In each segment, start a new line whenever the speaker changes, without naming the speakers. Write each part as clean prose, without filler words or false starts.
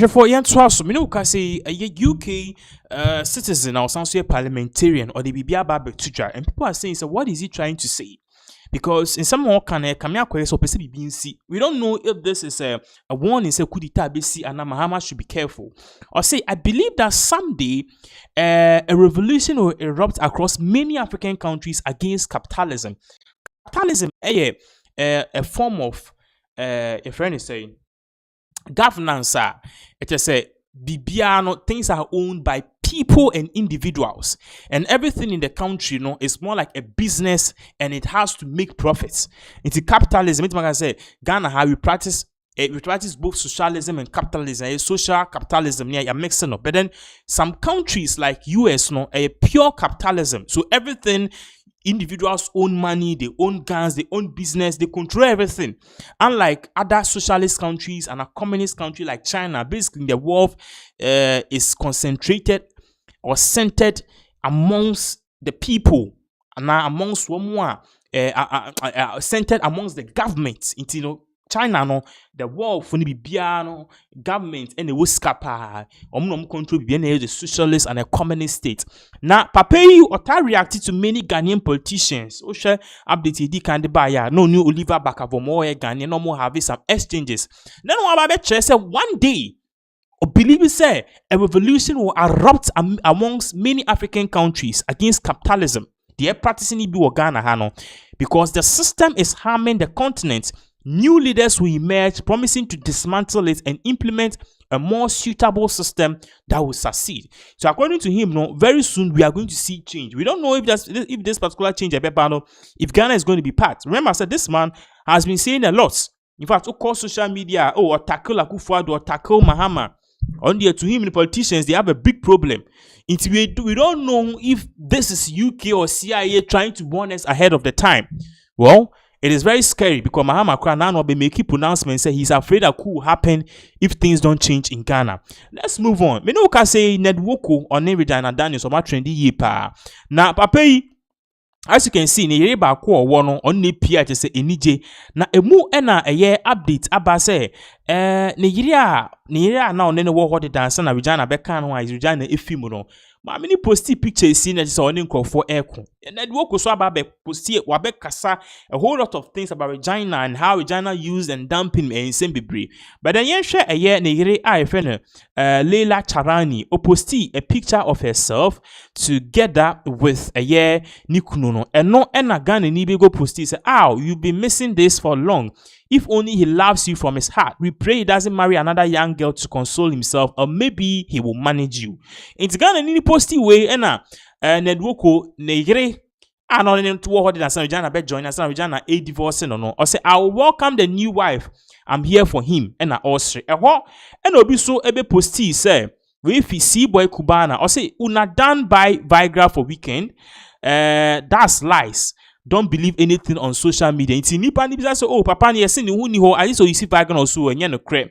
for yen twaso, me no can say a UK citizen or some say parliamentarian or the Bibia Babe Tuja, and people are saying, so what is he trying to say? Because in some more can come here so we don't know if this is a warning say coup d'etat BC and Mahama should be careful. Or say I believe that someday a revolution will erupt across many African countries against capitalism. Capitalism a form of a friend is saying governance. It is a bibiano, things are owned by people and individuals, and everything in the country, is more like a business, and it has to make profits. It's capitalism. It's like I say, Ghana, how we practice both socialism and capitalism. Social capitalism, yeah, you're mixing up. But then some countries like US, a pure capitalism. So everything, individuals own money, they own guns, they own business, they control everything. Unlike other socialist countries and a communist country like China, basically the wealth is concentrated or centered amongst the people, and amongst one more centered amongst the government. China the wealth for the government and the wiskapa control the socialist and a communist state. Now, Papeyi Ota reacted to many Ghanaian politicians. Osha update di kan de ba no new Oliver Bakavomo Ghanaian no more having some exchanges. Then what say one day or believe say a revolution will erupt amongst many African countries against capitalism. They are practicing it Ghana because the system is harming the continent. New leaders will emerge, promising to dismantle it and implement a more suitable system that will succeed. So, according to him, very soon we are going to see change. We don't know if this particular change, if Ghana is going to be part. Remember, I said this man has been saying a lot. In fact, across social media, or tackle Akufo-Addo or tackle Mahama. On there, to him, the politicians, they have a big problem. We don't know if this is UK or CIA trying to warn us ahead of the time. Well, it is very scary because Mahama now will be making pronouncements say he's afraid that coup will happen if things don't change in Ghana. Let's move on. Me no can say Nedwoko or Regina Daniels or my trendy yepa. Now, Papeyi, as you can see, ni yere ba ko owo on ne pia te se enije na emu na eye update aba say ni yere na on ne wo ho de dance na Regina beka no is Regina efimu no. Ma mini posti pictures see na so on nkofo eko. Na de woko so aba be posti wa be kasa a whole lot of things about Regina and how Regina used and dumping and same bebre. But then yen share eye na yere a friend Leila Charani o posti a picture of herself together with eye Nikuno no. And no ena Ghana ni be go posti say, "Ow, you've been missing this for long. If only he loves you from his heart. We pray he doesn't marry another young girl to console himself, or maybe he will manage you." It's Ghana ni posti way ena Nedwoko negre anon to what did Regina be join us Regina a divorce no. Or say, "I will welcome the new wife. I'm here for him." And Austria. And obi so ebe posti say, "We if see boy Cubana." Or say, "Una done by Viagra for weekend." That's lies. Don't believe anything on social media. It's nipa ni say, "Oh, papa ni yesi ni hu ni ho." I so you see Viagra or so and no crap.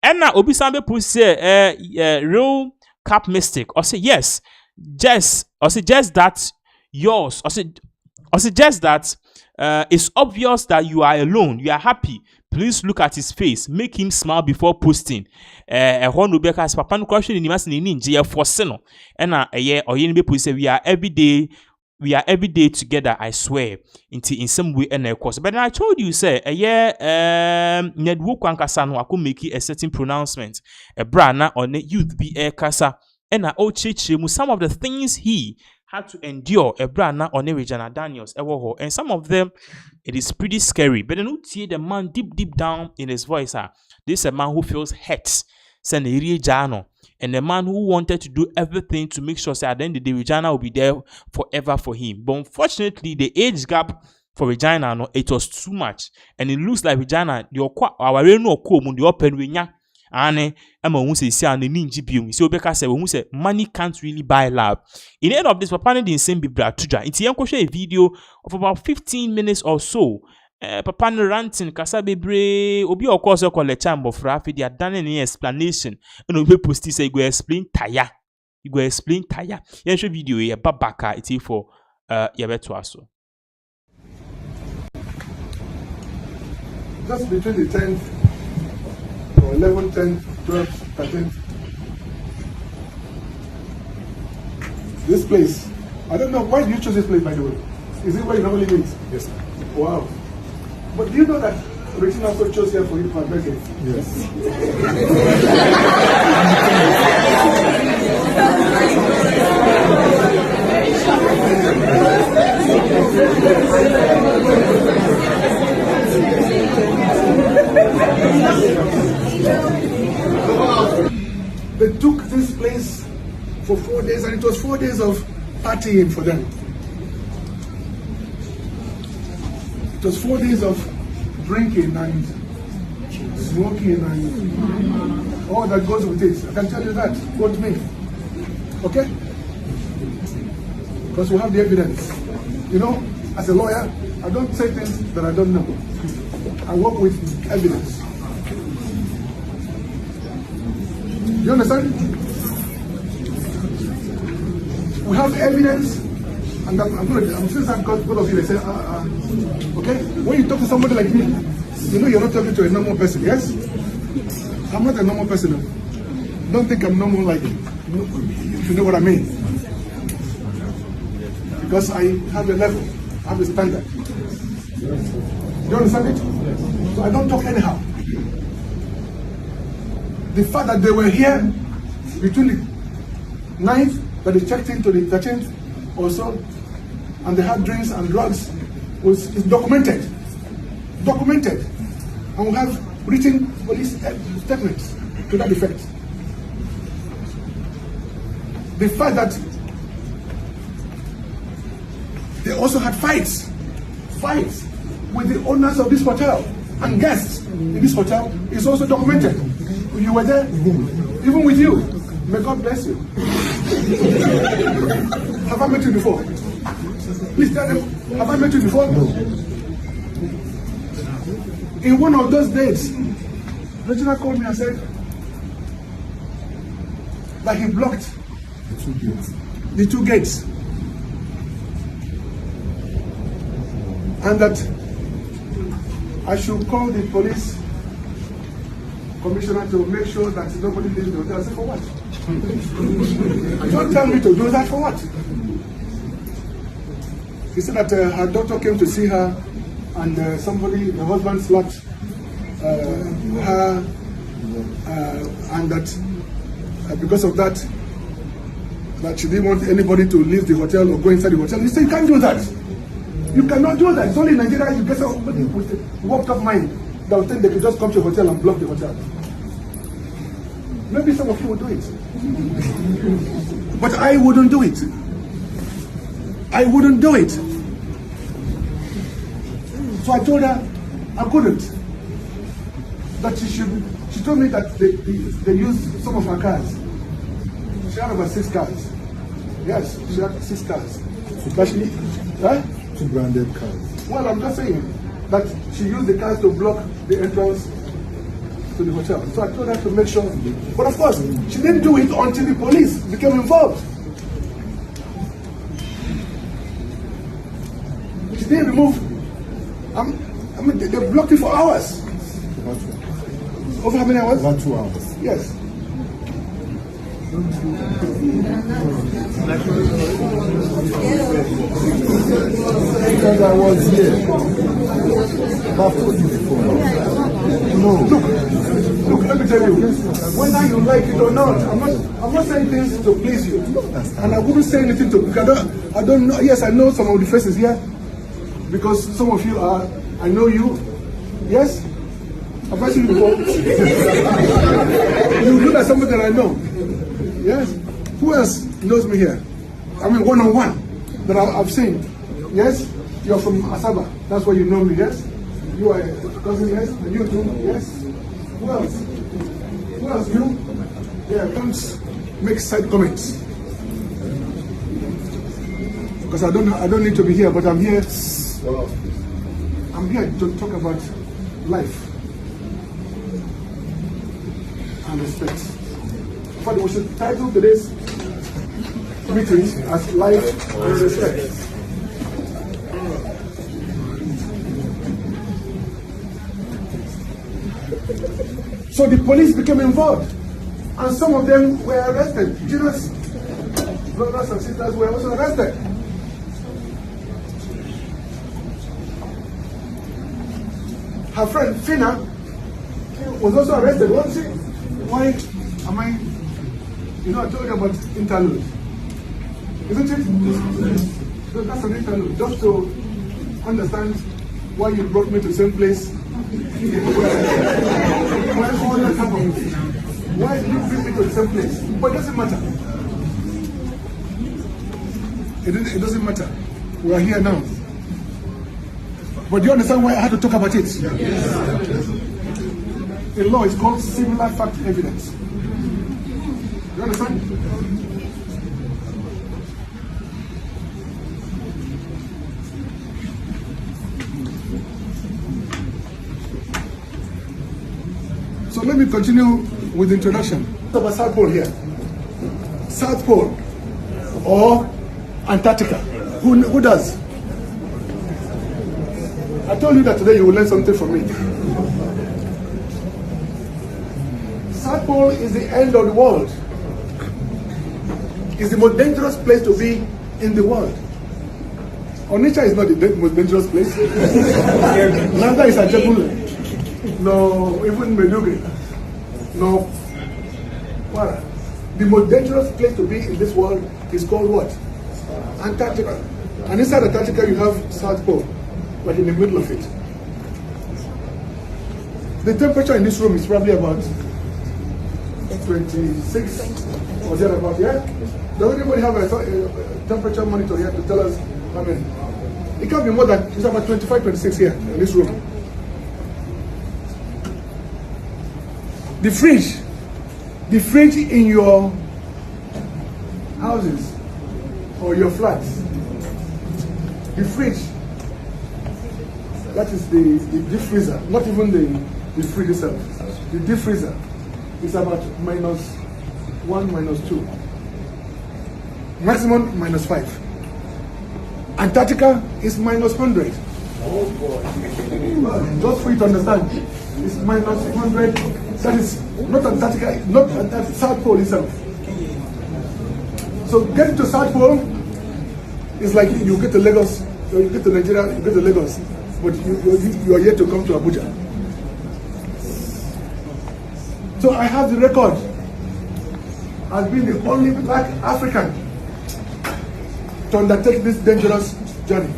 And now obi sambe post say real cap mystic. Or say yes, just that yours. Or say just that it's obvious that you are alone. You are happy. Please look at his face. Make him smile before posting. Papa no question ni mas ni nje for seno. And na or yen be post say we are every day together, I swear, in some way and of course. But then I told you, say, Nedwoko ankasa no ako make a certain pronouncement. A brana on the youth be a kasa. And I old some of the things he had to endure. A brana on the Regina Daniels, and some of them, it is pretty scary. But then you see the man deep down in his voice. This is a man who feels hurt. Send a real jano. And the man who wanted to do everything to make sure that at the end of the day, Regina will be there forever for him. But unfortunately, the age gap for Regina, it was too much. And it looks like Regina, our no come the open winya. And Emma who say, and the ninja bium. So Becca said, who said, money can't really buy love. In the end of this, Papa didn't send Bibra Tuja. It's a video of about 15 minutes or so. Papa no ranting kasa bebre obi of course call the chamber for afi they are done any explanation and obi post say you go explain tire yeah show video here babaka it for beto aso
just between the 10th or 11th 10th 12th 13th. This place, I don't know, why do you choose this place, by the way? Is it where you normally meet?
Yes, sir.
Wow. But do you know that Regina also chose here for you to come back here?
Yes.
They took this place for 4 days, and it was 4 days of partying for them. It was 4 days of drinking and smoking and all that goes with it. I can tell you that. What me? Okay? Because we have the evidence. You know, as a lawyer, I don't say things that I don't know. I work with evidence. Do you understand? We have evidence, and I'm saying that because both of you, they say, okay? When you talk to somebody like me, you know you're not talking to a normal person, yes? I'm not a normal person. Don't think I'm normal like you, if you know what I mean. Because I have a level, I have a standard. You understand it? So I don't talk anyhow. The fact that they were here between the 9th that they checked into the 13th or so, and they had drinks and drugs, is documented. Documented. And we have written police statements to that effect. The fact that they also had fights with the owners of this hotel and guests in this hotel is also documented. You were there, even with you. May God bless you. Have I met you before? Please tell them, have I met you before? No. In one of those days, Regina called me and said that he blocked the two gates. And that I should call the police commissioner to make sure that nobody leaves the hotel. I said, for what? Don't tell me to do that, for what? He said that her doctor came to see her, and the husband slapped her, and that because of that, that she didn't want anybody to leave the hotel or go inside the hotel. He said, you can't do that. You cannot do that. It's only in Nigeria you get somebody with a warped up mind that will think they could just come to a hotel and block the hotel. Maybe some of you will do it. But I wouldn't do it. I wouldn't do it. So I told her I couldn't. That she told me that they used some of her cars. She had about 6 cars. Yes, she had 6 cars. But she, huh?
2 branded cars.
Well, I'm just saying that she used the cars to block the entrance to the hotel. So I told her to make sure. But of course, she didn't do it until the police became involved. She didn't remove. I mean, they blocked it for hours. Over how many hours?
About 2 hours.
Yes.
Because I was here. I've told you before. No.
Look, let me tell you, whether you like it or not, I'm not saying things to please you. And I wouldn't say anything to, because I don't know. Yes, I know some of the faces here, because some of you are, I know you. Yes? I've met you before. You look like somebody that I know. Yes? Who else knows me here? I mean, one-on-one that I've seen. Yes? You're from Asaba. That's why you know me, yes? You are a cousin, yes? And you too, yes? Who else? Who else? You? Yeah, don't make side comments. Because I don't need to be here, but I'm here. I'm here to talk about life and respect. But we should title today's meeting as Life and Respect. So the police became involved, And some of them were arrested. Jewish brothers and sisters were also arrested. Her friend Fina was also arrested, wasn't she? Why am I? You know, I told you about interlude. Isn't it? So that's an interlude. Just to understand why you brought me to the same place. Why all that happened? Why did you bring me to the same place? But it doesn't matter. It doesn't matter. We are here now. But do you understand why I had to talk about it? Yes. In law, it's called similar fact evidence. You understand? So let me continue with the introduction. About South Pole here. South Pole or Antarctica. Who does? I told you that today you will learn something from me. South Pole is the end of the world. It's the most dangerous place to be in the world. Onitsha is not the most dangerous place. Neither is Ajabule. No, even Medugri. No. What? The most dangerous place to be in this world is called what? Antarctica. And inside Antarctica you have South Pole, but in the middle of it. The temperature in this room is probably about 26 or thereabout, yeah? Does anybody have a temperature monitor here to tell us how many? It can't be more than, it's about 25, 26 here in this room. The fridge in your houses or your flats, the fridge, that is the deep freezer, not even the fridge itself. The deep freezer is about -1, -2. Maximum -5. Antarctica is -100. Oh boy. Just for you to understand, it's -100. That is not Antarctica, not Antarctica, South Pole itself. So getting to South Pole is like you get to Lagos, you get to Nigeria, you get to Lagos, but you are yet to come to Abuja. So I have the record as being the only black African to undertake this dangerous journey.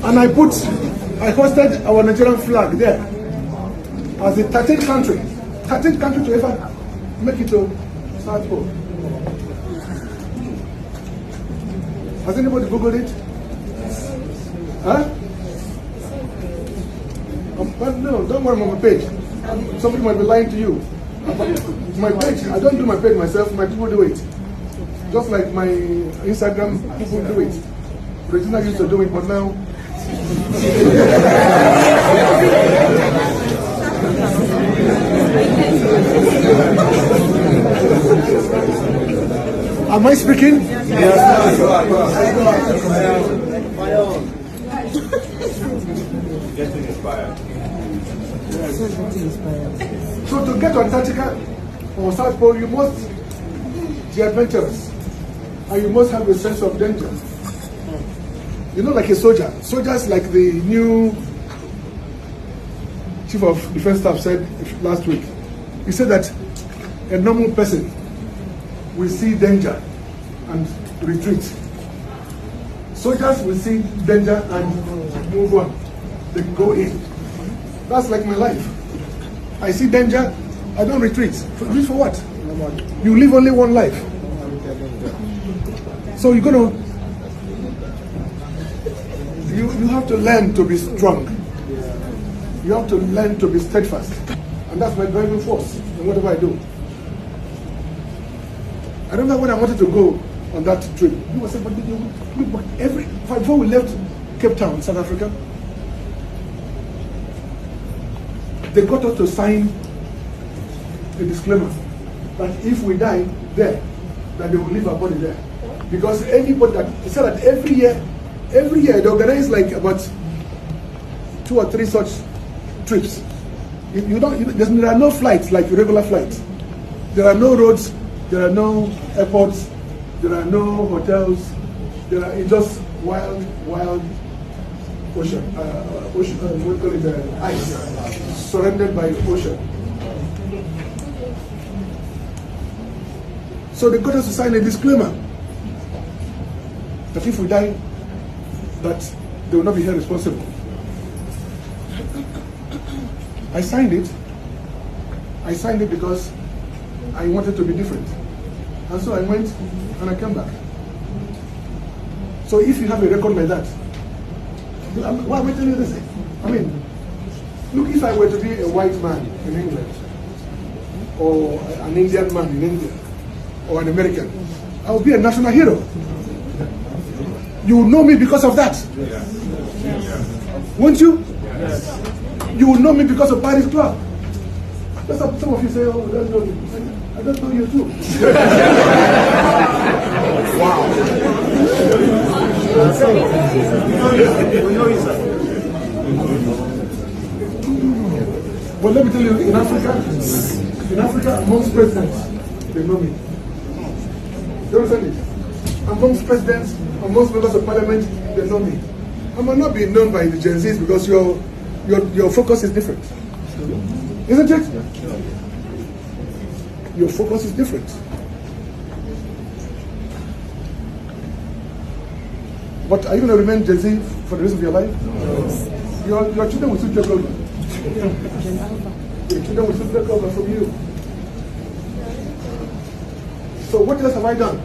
And I hosted our Nigerian flag there as the 13th country to ever make it to South Pole. Has anybody Googled it? Huh? No, don't worry about my page. Somebody might be lying to you. My page, I don't do my page myself, my people do it. Just like my Instagram, people do it. Regina used to do it, but now... Am I speaking? Yes.
Getting inspired.
So to get to Antarctica or South Pole, you must be adventurous, and you must have a sense of danger. You know, like a soldier. Soldiers, like the new Chief of Defense Staff said last week. He said that a normal person will see danger and retreat. Soldiers will see danger and move on. They go in. That's like my life. I see danger, I don't retreat. Retreat for what? You live only one life. So you're gonna, you have to learn to be strong. You have to learn to be steadfast. And that's my driving force in whatever I do. I remember when I wanted to go on that trip. People said, but before we left Cape Town, South Africa, they got us to sign a disclaimer that if we die there, that they will leave our body there. Because anybody that, they said that every year they organize like about 2 or 3 such trips. There are no flights like regular flights. There are no roads, there are no airports, there are no hotels. It's just wild ocean. What do you call it? Ice, surrounded by ocean. So they got us to sign a disclaimer that if we die, that they will not be held responsible. I signed it. I signed it because I wanted to be different. And so I went and I came back. So if you have a record like that, why am I telling you this? I mean, look, if I were to be a white man in England, or an Indian man in India, or an American, I would be a national hero. You would know me because of that. Won't you? You will know me because of Paris Club. That's what some of you say, oh, I don't know you. I don't know you too. Wow. Well, let me tell you, in Africa, amongst presidents, they know me. You understand it? Amongst presidents, amongst members of parliament, they know me. I might not be known by the Gen Zs because your focus is different. Isn't it? Your focus is different. But are you going to remain Gen Z for the rest of your life? No. Your children will soon take over. Your children will soon take over from you. So what else have I done?